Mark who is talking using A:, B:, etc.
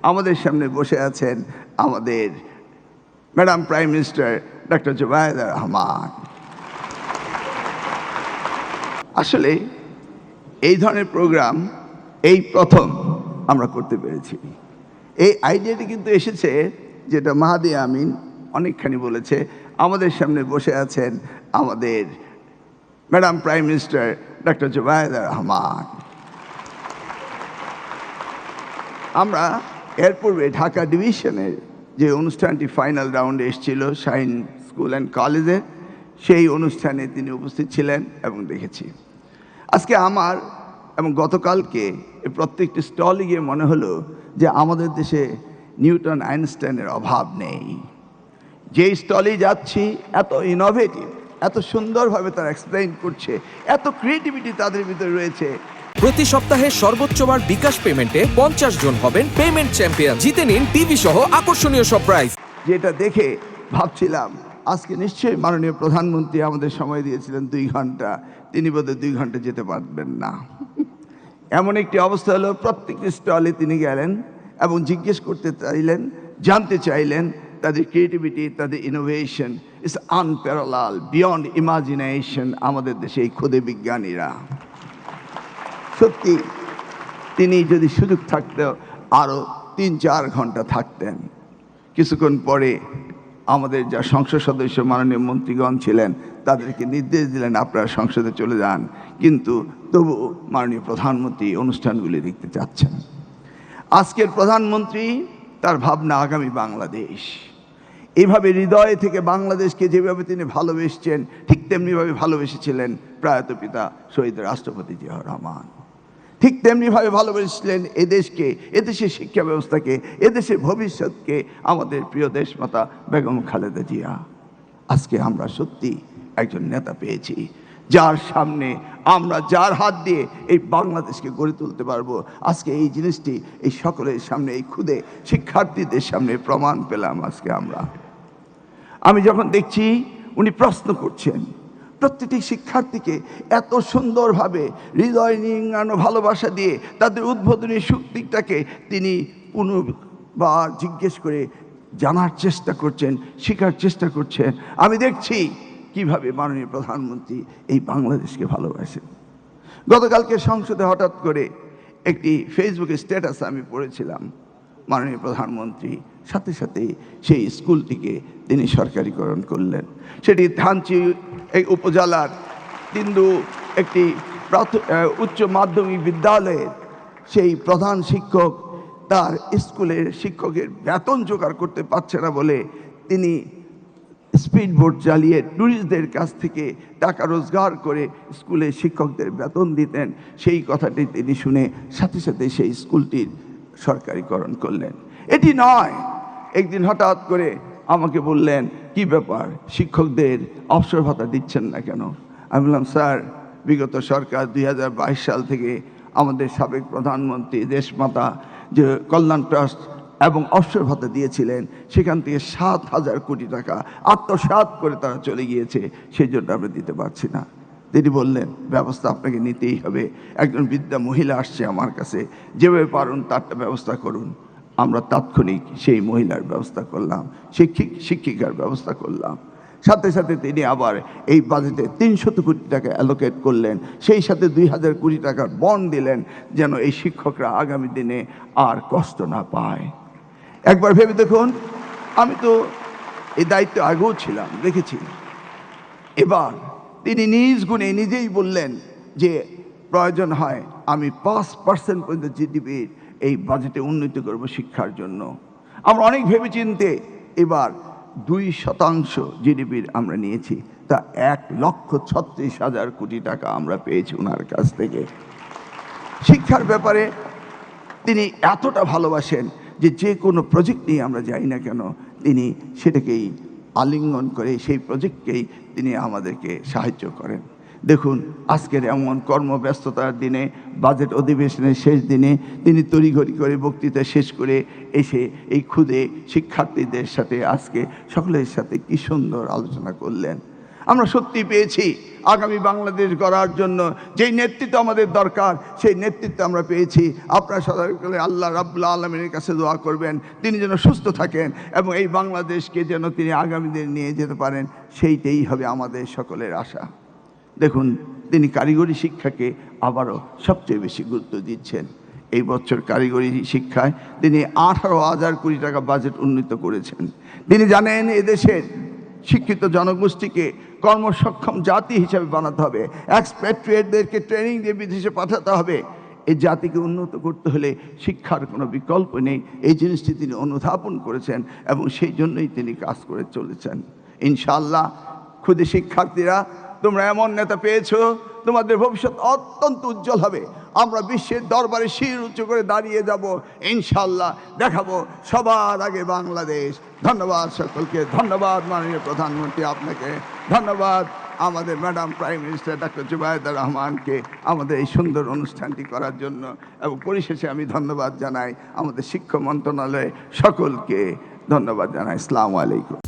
A: আমাদের সামনে বসে আছেন আমাদের madam prime minister doctor Zubaida Rahman. আসলে এই ধরনের প্রোগ্রাম এই প্রথম আমরা করতে পেরেছি। এই আইডিয়াটি কিন্তু এসেছে, যেটা মাহাদি আমিন অনেকখানি বলেছে, আমাদের সামনে বসে আছেন আমাদের madam prime minister doctor Zubaida Rahman. আমরা এর পূর্বে ঢাকা ডিভিশনের যে অনুষ্ঠানটি ফাইনাল রাউন্ডে এসেছিল শাহিন স্কুল অ্যান্ড কলেজে, সেই অনুষ্ঠানে তিনি উপস্থিত ছিলেন এবং দেখেছি। আজকে আমার এবং গতকালকে প্রত্যেকটি স্টলে গিয়ে মনে হলো যে আমাদের দেশে নিউটন আইনস্টাইনের অভাব নেই। যেই স্টলেই যাচ্ছি এত ইনোভেটিভ, এত সুন্দরভাবে তারা এক্সপ্লেইন করছে, এত ক্রিয়েটিভিটি তাদের ভিতরে রয়েছে।
B: প্রতি সপ্তাহে সর্বোচ্চবার বিকাশ পেমেন্টে 50 জন হবেন পেমেন্ট চ্যাম্পিয়ন। জিতে নিন টিভি সহ আকর্ষণীয় সব প্রাইজ।
A: যেটা দেখে ভাবছিলাম আজকে নিশ্চয়ই মাননীয় প্রধানমন্ত্রী আমাদের সময় দিয়েছিলেন 2 ঘন্টা, তিনি বোধহয় 2 ঘন্টা যেতে পারবেন না। এমন একটি অবস্থা হলো, প্রত্যেকটি স্টলে তিনি গেলেন এবং জিজ্ঞেস করতে চাইলেন, জানতে চাইলেন তাদের ক্রিয়েটিভিটি, তাদের innovation is unparalleled, beyond imagination. আমাদের দেশে এই ক্ষুদে বিজ্ঞানীরা সত্যি, তিনি যদি সুযোগ থাকতেও আরও 3-4 ঘন্টা থাকতেন। কিছুক্ষণ পরে আমাদের যা সংসদ সদস্য মাননীয় মন্ত্রীগণ ছিলেন তাদেরকে নির্দেশ দিলেন আপনারা সংসদে চলে যান, কিন্তু তবু মাননীয় প্রধানমন্ত্রী অনুষ্ঠানগুলি দেখতে চাচ্ছেন। আজকের প্রধানমন্ত্রী, তার ভাবনা আগামী বাংলাদেশ। এইভাবে হৃদয় থেকে বাংলাদেশকে যেভাবে তিনি ভালোবেসেছেন, ঠিক তেমনিভাবে ভালোবেসেছিলেন প্রয়াত পিতা শহীদ রাষ্ট্রপতি জিয়াউর রহমান। ঠিক তেমনিভাবে ভালোবেসেছিলেন এদেশকে, এদেশের শিক্ষা ব্যবস্থাকে, এদেশের ভবিষ্যৎকে আমাদের প্রিয় দেশমাতা বেগম খালেদা জিয়া। আজকে আমরা সত্যি একজন নেতা পেয়েছি, যার সামনে আমরা, যার হাত দিয়ে এই বাংলাদেশকে গড়ে তুলতে পারবো। আজকে এই জিনিসটি এই সকলের সামনে, এই ক্ষুদে শিক্ষার্থীদের সামনে প্রমাণ পেলাম আজকে আমরা। আমি যখন দেখছি উনি প্রশ্ন করছেন, প্রত্যেকটি শিক্ষার্থীকে এত সুন্দরভাবে হৃদয় নিংড়ানো ভালোবাসা দিয়ে তাদের উদ্বোধনী শক্তিটাকে তিনি পুনর্বার জিজ্ঞেস করে জানার চেষ্টা করছেন, শেখার চেষ্টা করছেন। আমি দেখছি কিভাবে মাননীয় প্রধানমন্ত্রী এই বাংলাদেশকে ভালোবাসেন। গতকালকে সংসদে হঠাৎ করে একটি ফেসবুকে স্ট্যাটাস আমি পড়েছিলাম, মাননীয় প্রধানমন্ত্রী সাথে সাথেই সেই স্কুলটিকে তিনি সরকারিকরণ করলেন। সেটি থানচি এই উপজেলার তিন্দু একটি উচ্চ মাধ্যমিক বিদ্যালয়ের সেই প্রধান শিক্ষক তার স্কুলের শিক্ষকের বেতন জোগাড় করতে পারছে না বলে তিনি স্পিড বোট চালিয়ে ট্যুরিস্টদের কাছ থেকে টাকা রোজগার করে স্কুলের শিক্ষকদের বেতন দিতেন। সেই কথাটি তিনি শুনে সাথে সাথে সেই স্কুলটির সরকারিকরণ করলেন। এটি নয়, একদিন হঠাৎ করে আমাকে বললেন, কি ব্যাপার শিক্ষকদের অবসর ভাতা দিচ্ছেন না কেন? আমি বললাম, স্যার, বিগত সরকার 2022 সাল থেকে আমাদের সাবেক প্রধানমন্ত্রী দেশমাতা যে কল্যাণ ট্রাস্ট এবং অবসর ভাতা দিয়েছিলেন, সেখান থেকে 7,000 কোটি টাকা আত্মসাৎ করে তারা চলে গিয়েছে, সেই জন্য আমরা দিতে পারছি না। তিনি বললেন, ব্যবস্থা আপনাকে নিতেই হবে। একজন বৃদ্ধা মহিলা আসছে আমার কাছে, যেভাবে পারুন তারটা ব্যবস্থা করুন। আমরা তাৎক্ষণিক সেই মহিলার ব্যবস্থা করলাম, শিক্ষিকার ব্যবস্থা করলাম। সাথে সাথে তিনি আবার এই বাজেটে 300 কোটি টাকা অ্যালোকেট করলেন, সেই সাথে 2,000 কোটি টাকার বন্ড দিলেন, যেন এই শিক্ষকরা আগামী দিনে আর কষ্ট না পায়। একবার ভেবে দেখুন, আমি তো এই দায়িত্ব আগেও ছিলাম, দেখেছি। এবার তিনি নিজ গুণে নিজেই বললেন যে প্রয়োজন হয় আমি 5% পর্যন্ত জিডিপির এই বাজেটে উন্নতি করব শিক্ষার জন্য। আমরা অনেক ভেবেচিন্তে এবার 2% জিডিপির আমরা নিয়েছি, তা 1,36,000 কোটি টাকা আমরা পেয়েছি ওনার কাছ থেকে। শিক্ষার ব্যাপারে তিনি এতটা ভালোবাসেন যে যে কোনো প্রজেক্ট নিয়ে আমরা যাই না কেন, তিনি সেটাকেই আলিঙ্গন করে সেই প্রজেক্টকেই তিনি আমাদেরকে সাহায্য করেন। দেখুন, আজকের এমন কর্মব্যস্ততার দিনে, বাজেট অধিবেশনের শেষ দিনে তিনি তড়িঘড়ি করে বক্তৃতা শেষ করে এসে এই ক্ষুদে শিক্ষার্থীদের সাথে আজকে সকলের সাথে কি সুন্দর আলোচনা করলেন। আমরা সত্যি পেয়েছি আগামী বাংলাদেশ গড়ার জন্য যেই নেতৃত্ব আমাদের দরকার সেই নেতৃত্ব আমরা পেয়েছি। আপনারা সকলে আল্লাহ রাব্বুল আলামিনের কাছে দোয়া করবেন তিনি যেন সুস্থ থাকেন এবং এই বাংলাদেশকে যেন তিনি আগামী দিনে নিয়ে যেতে পারেন, সেইটাই হবে আমাদের সকলের আশা। দেখুন, তিনি কারিগরি শিক্ষাকে আবারও সবচেয়ে বেশি গুরুত্ব দিচ্ছেন। এই বছর কারিগরি শিক্ষায় তিনি 18,000 কোটি টাকা বাজেট উন্নীত করেছেন। তিনি জানেন এদেশের শিক্ষিত জনগোষ্ঠীকে কর্মসক্ষম জাতি হিসাবে বানাতে হবে, এক্সপ্যাট্রিয়েটদেরকে ট্রেনিং দিয়ে বিদেশে পাঠাতে হবে। এই জাতিকে উন্নত করতে হলে শিক্ষার কোনো বিকল্প নেই, এই জিনিসটি তিনি অনুধাবন করেছেন এবং সেই জন্যই তিনি কাজ করে চলেছেন। ইনশাআল্লাহ খুদে শিক্ষার্থীরা, তোমরা এমন নেতা পেয়েছো, তোমাদের ভবিষ্যৎ অত্যন্ত উজ্জ্বল হবে। আমরা বিশ্বের দরবারে শির উঁচু করে দাঁড়িয়ে যাব ইনশাআল্লাহ, দেখাবো সবার আগে বাংলাদেশ। ধন্যবাদ সকলকে, ধন্যবাদ মাননীয় প্রধানমন্ত্রী আপনাকে, ধন্যবাদ আমাদের madam prime minister doctor Zubaida রহমানকে আমাদের এই সুন্দর অনুষ্ঠানটি করার জন্য। এবং পরিশেষে আমি ধন্যবাদ জানাই আমাদের শিক্ষা মন্ত্রণালয়ে সকলকে ধন্যবাদ জানাই। আসসালামু আলাইকুম।